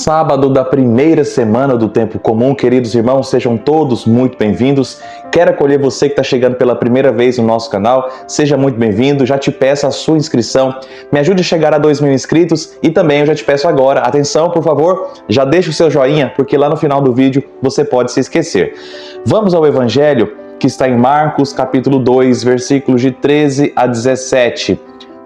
sábado da primeira semana do Tempo Comum. Queridos irmãos, sejam todos muito bem-vindos. Quero acolher você que está chegando pela primeira vez no nosso canal. Seja muito bem-vindo. Já te peço a sua inscrição. Me ajude a chegar a 2.000 inscritos e também eu já te peço agora, atenção, por favor, já deixa o seu joinha, porque lá no final do vídeo você pode se esquecer. Vamos ao Evangelho que está em Marcos, capítulo 2, versículos de 13 a 17.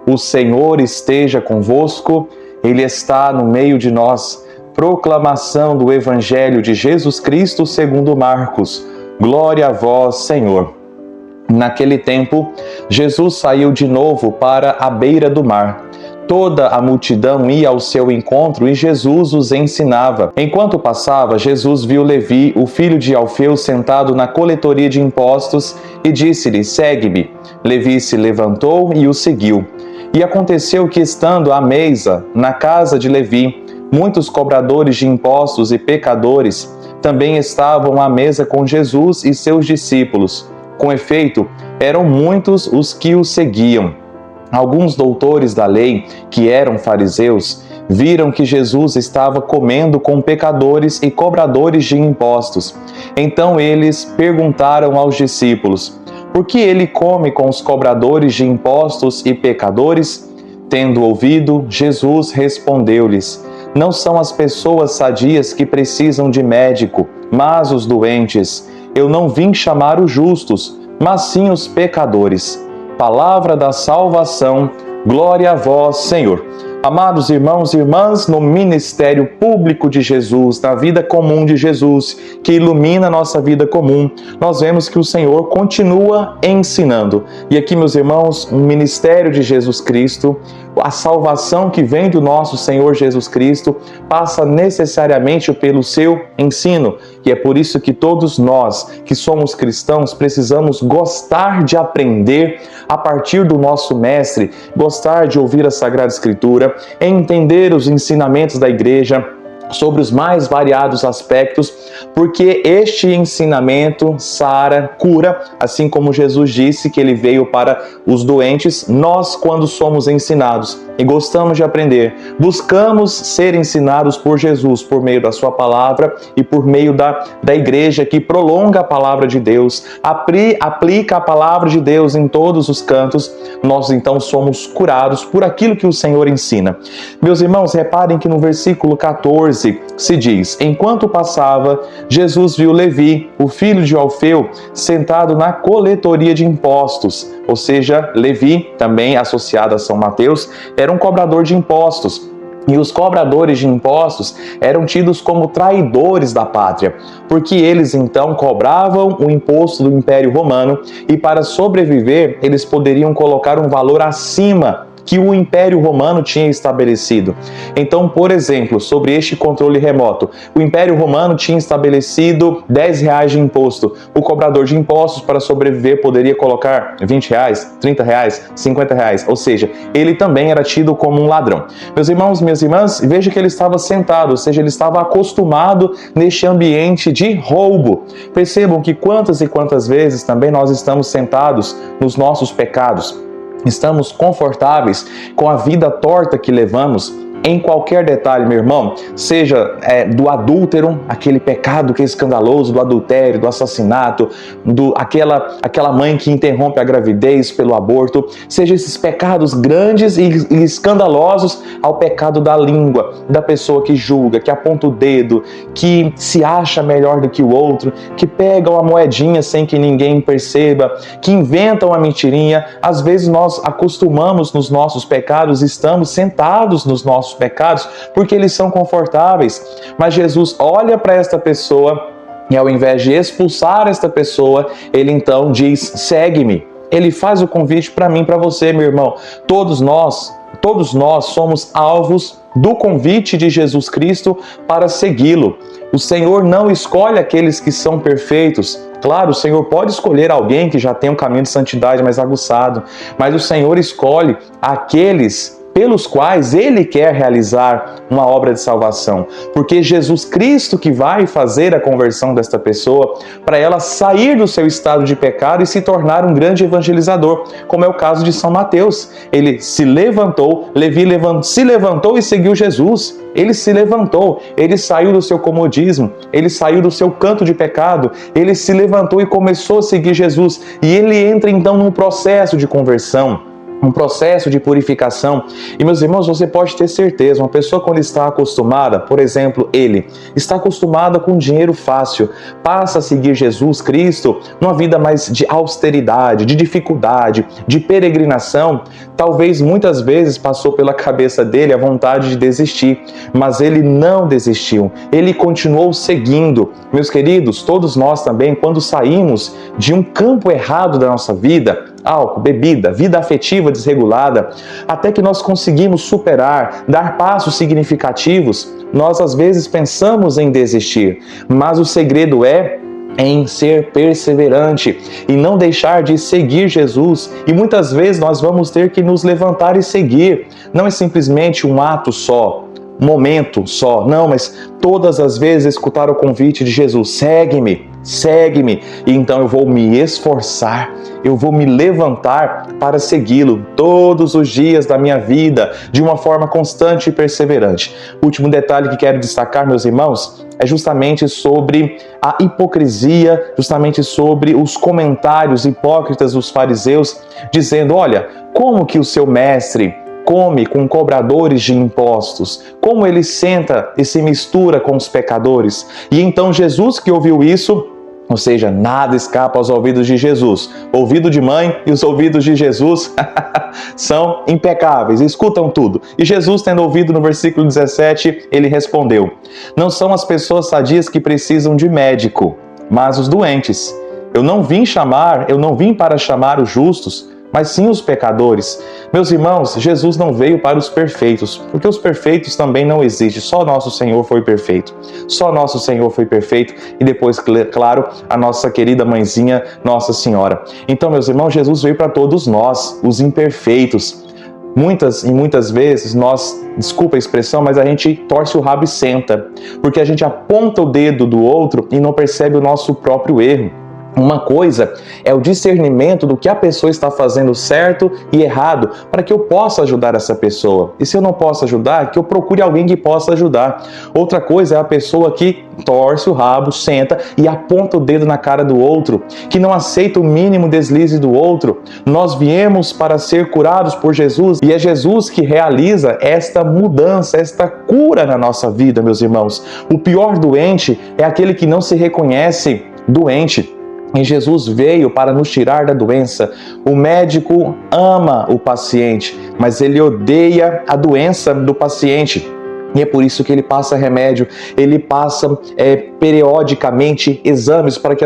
O Senhor esteja convosco, Ele está no meio de nós. Proclamação do Evangelho de Jesus Cristo segundo Marcos. Glória a vós, Senhor. Naquele tempo, Jesus saiu de novo para a beira do mar. Toda a multidão ia ao seu encontro e Jesus os ensinava. Enquanto passava, Jesus viu Levi, o filho de Alfeu, sentado na coletoria de impostos e disse-lhe: "Segue-me." Levi se levantou e o seguiu. E aconteceu que, estando à mesa, na casa de Levi, muitos cobradores de impostos e pecadores também estavam à mesa com Jesus e seus discípulos. Com efeito, eram muitos os que o seguiam. Alguns doutores da lei, que eram fariseus, viram que Jesus estava comendo com pecadores e cobradores de impostos. Então eles perguntaram aos discípulos: "Por que ele come com os cobradores de impostos e pecadores?" Tendo ouvido, Jesus respondeu-lhes: "Não são as pessoas sadias que precisam de médico, mas os doentes. Eu não vim chamar os justos, mas sim os pecadores." Palavra da salvação, glória a vós, Senhor. Amados irmãos e irmãs, no ministério público de Jesus, na vida comum de Jesus, que ilumina a nossa vida comum, nós vemos que o Senhor continua ensinando. E aqui, meus irmãos, o ministério de Jesus Cristo, a salvação que vem do nosso Senhor Jesus Cristo, passa necessariamente pelo seu ensino. E é por isso que todos nós, que somos cristãos, precisamos gostar de aprender a partir do nosso Mestre, gostar de ouvir a Sagrada Escritura, entender os ensinamentos da Igreja sobre os mais variados aspectos, porque este ensinamento sara, cura, assim como Jesus disse que ele veio para os doentes. Nós, quando somos ensinados e gostamos de aprender, buscamos ser ensinados por Jesus, por meio da sua palavra e por meio da Igreja, que prolonga a palavra de Deus, aplica a palavra de Deus em todos os cantos. Nós então somos curados por aquilo que o Senhor ensina. Meus irmãos, reparem que no versículo 14 se diz: "Enquanto passava, Jesus viu Levi, o filho de Alfeu, sentado na coletoria de impostos." Ou seja, Levi, também associado a São Mateus, era um cobrador de impostos. E os cobradores de impostos eram tidos como traidores da pátria, porque eles então cobravam o imposto do Império Romano e, para sobreviver, eles poderiam colocar um valor acima que o Império Romano tinha estabelecido. Então, por exemplo, sobre este controle remoto, o Império Romano tinha estabelecido R$10 de imposto. O cobrador de impostos, para sobreviver, poderia colocar R$20, R$30, R$50, ou seja, ele também era tido como um ladrão. Meus irmãos, minhas irmãs, veja que ele estava sentado, ou seja, ele estava acostumado neste ambiente de roubo. Percebam que quantas e quantas vezes também nós estamos sentados nos nossos pecados. Estamos confortáveis com a vida torta que levamos em qualquer detalhe, meu irmão, seja do adúltero, aquele pecado que é escandaloso, do adultério, do assassinato, aquela mãe que interrompe a gravidez pelo aborto, seja esses pecados grandes e escandalosos, ao pecado da língua, da pessoa que julga, que aponta o dedo, que se acha melhor do que o outro, que pega uma moedinha sem que ninguém perceba, que inventa uma mentirinha. Às vezes nós acostumamos nos nossos pecados, estamos sentados nos nossos pecados porque eles são confortáveis. Mas Jesus olha para esta pessoa e, ao invés de expulsar esta pessoa, ele então diz: "Segue-me." Ele faz o convite para mim, para você, meu irmão. Todos nós somos alvos do convite de Jesus Cristo para segui-lo. O Senhor não escolhe aqueles que são perfeitos. Claro, o Senhor pode escolher alguém que já tem um caminho de santidade mais aguçado, mas o Senhor escolhe aqueles pelos quais Ele quer realizar uma obra de salvação. Porque Jesus Cristo que vai fazer a conversão desta pessoa para ela sair do seu estado de pecado e se tornar um grande evangelizador, como é o caso de São Mateus. Ele se levantou, Levi se levantou e seguiu Jesus. Ele se levantou, ele saiu do seu comodismo, ele saiu do seu canto de pecado, ele se levantou e começou a seguir Jesus. E ele entra então num processo de conversão, um processo de purificação. E, meus irmãos, você pode ter certeza, uma pessoa quando está acostumada, por exemplo, ele está acostumada com dinheiro fácil, passa a seguir Jesus Cristo numa vida mais de austeridade, de dificuldade, de peregrinação, talvez muitas vezes passou pela cabeça dele a vontade de desistir, mas ele não desistiu, ele continuou seguindo. Meus queridos, todos nós também, quando saímos de um campo errado da nossa vida, álcool, bebida, vida afetiva desregulada, até que nós conseguimos superar, dar passos significativos, nós às vezes pensamos em desistir, mas o segredo é em ser perseverante e não deixar de seguir Jesus. E muitas vezes nós vamos ter que nos levantar e seguir. Não é simplesmente um ato só, um momento só, não, mas todas as vezes escutar o convite de Jesus: segue-me, segue-me, e então eu vou me esforçar, eu vou me levantar para segui-lo todos os dias da minha vida, de uma forma constante e perseverante. O último detalhe que quero destacar, meus irmãos, é justamente sobre a hipocrisia, justamente sobre os comentários hipócritas dos fariseus, dizendo: olha, como que o seu mestre come com cobradores de impostos, como ele senta e se mistura com os pecadores. E então Jesus, que ouviu isso, ou seja, nada escapa aos ouvidos de Jesus. Ouvido de mãe e os ouvidos de Jesus são impecáveis, escutam tudo. E Jesus, tendo ouvido no versículo 17, ele respondeu: não são as pessoas sadias que precisam de médico, mas os doentes. Eu não vim para chamar os justos, mas sim os pecadores. Meus irmãos, Jesus não veio para os perfeitos, porque os perfeitos também não existem. Só nosso Senhor foi perfeito. Só nosso Senhor foi perfeito. E depois, claro, a nossa querida mãezinha, Nossa Senhora. Então, meus irmãos, Jesus veio para todos nós, os imperfeitos. Muitas vezes nós, desculpa a expressão, mas a gente torce o rabo e senta, porque a gente aponta o dedo do outro e não percebe o nosso próprio erro. Uma coisa é o discernimento do que a pessoa está fazendo certo e errado, para que eu possa ajudar essa pessoa. E se eu não posso ajudar, que eu procure alguém que possa ajudar. Outra coisa é a pessoa que torce o rabo, senta e aponta o dedo na cara do outro, que não aceita o mínimo deslize do outro. Nós viemos para ser curados por Jesus, e é Jesus que realiza esta mudança, esta cura na nossa vida, meus irmãos. O pior doente é aquele que não se reconhece doente. E Jesus veio para nos tirar da doença. O médico ama o paciente, mas ele odeia a doença do paciente. E é por isso que ele passa remédio, ele passa periodicamente exames para que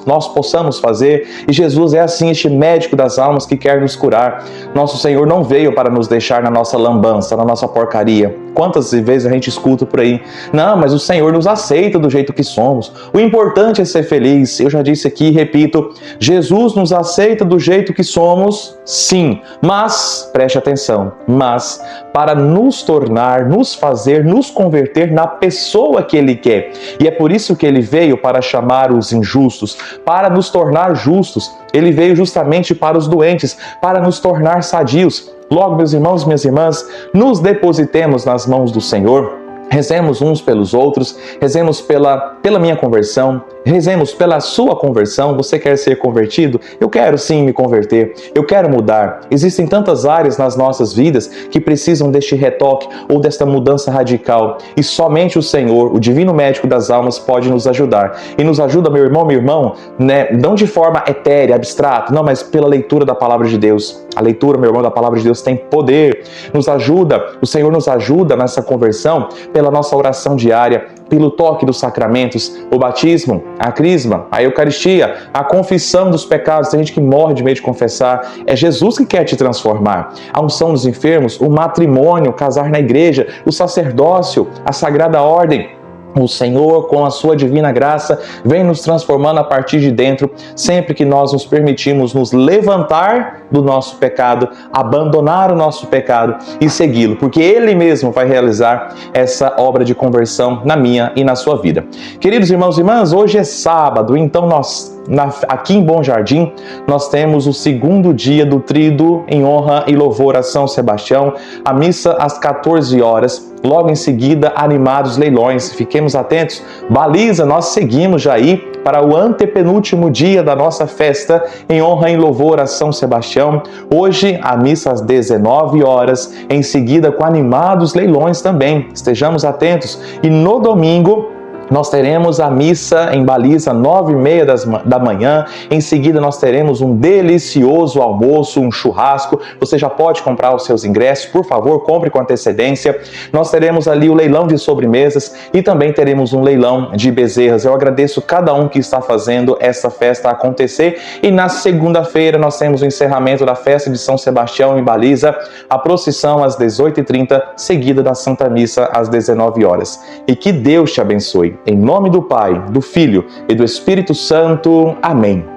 nós possamos fazer. E Jesus é assim, este médico das almas que quer nos curar. Nosso Senhor não veio para nos deixar na nossa lambança, na nossa porcaria. Quantas vezes a gente escuta por aí: não, mas o Senhor nos aceita do jeito que somos. O importante é ser feliz. Eu já disse aqui e repito, Jesus nos aceita do jeito que somos, sim. Mas, preste atenção, mas para nos tornar, nos fazer, nos converter na pessoa que Ele quer. E é por isso que Ele veio para chamar os injustos, para nos tornar justos. Ele veio justamente para os doentes, para nos tornar sadios. Logo, meus irmãos, minhas irmãs, nos depositemos nas mãos do Senhor. Rezemos uns pelos outros, rezemos pela minha conversão, rezemos pela sua conversão. Você quer ser convertido? Eu quero sim me converter, eu quero mudar. Existem tantas áreas nas nossas vidas que precisam deste retoque ou desta mudança radical. E somente o Senhor, o Divino Médico das Almas, pode nos ajudar. E nos ajuda, meu irmão, né? Não de forma etérea, abstrata, não, mas pela leitura da Palavra de Deus. A leitura, meu irmão, da Palavra de Deus tem poder. Nos ajuda, o Senhor nos ajuda nessa conversão pela nossa oração diária, pelo toque dos sacramentos, o batismo, a crisma, a Eucaristia, a confissão dos pecados. Tem gente que morre de medo de confessar. É Jesus que quer te transformar. A unção dos enfermos, o matrimônio, casar na igreja, o sacerdócio, a sagrada ordem. O Senhor, com a sua divina graça, vem nos transformando a partir de dentro, sempre que nós nos permitimos nos levantar do nosso pecado, abandonar o nosso pecado e segui-lo, porque Ele mesmo vai realizar essa obra de conversão na minha e na sua vida. Queridos irmãos e irmãs, hoje é sábado, então aqui em Bom Jardim, nós temos o segundo dia do Tríduo em honra e louvor a São Sebastião, a missa às 14 horas, logo em seguida, animados leilões. Fiquemos atentos, baliza, nós seguimos já aí para o antepenúltimo dia da nossa festa em honra e louvor a São Sebastião. Hoje, a missa às 19 horas, em seguida com animados leilões também. Estejamos atentos. E no domingo, nós teremos a missa em baliza 9h30 da manhã. Em seguida, nós teremos um delicioso almoço, um churrasco. Você já pode comprar os seus ingressos. Por favor, compre com antecedência. Nós teremos ali o leilão de sobremesas e também teremos um leilão de bezerras. Eu agradeço cada um que está fazendo essa festa acontecer. E na segunda-feira, nós temos o encerramento da festa de São Sebastião em baliza, a procissão às 18h30, seguida da Santa Missa às 19 horas. E que Deus te abençoe. Em nome do Pai, do Filho e do Espírito Santo. Amém.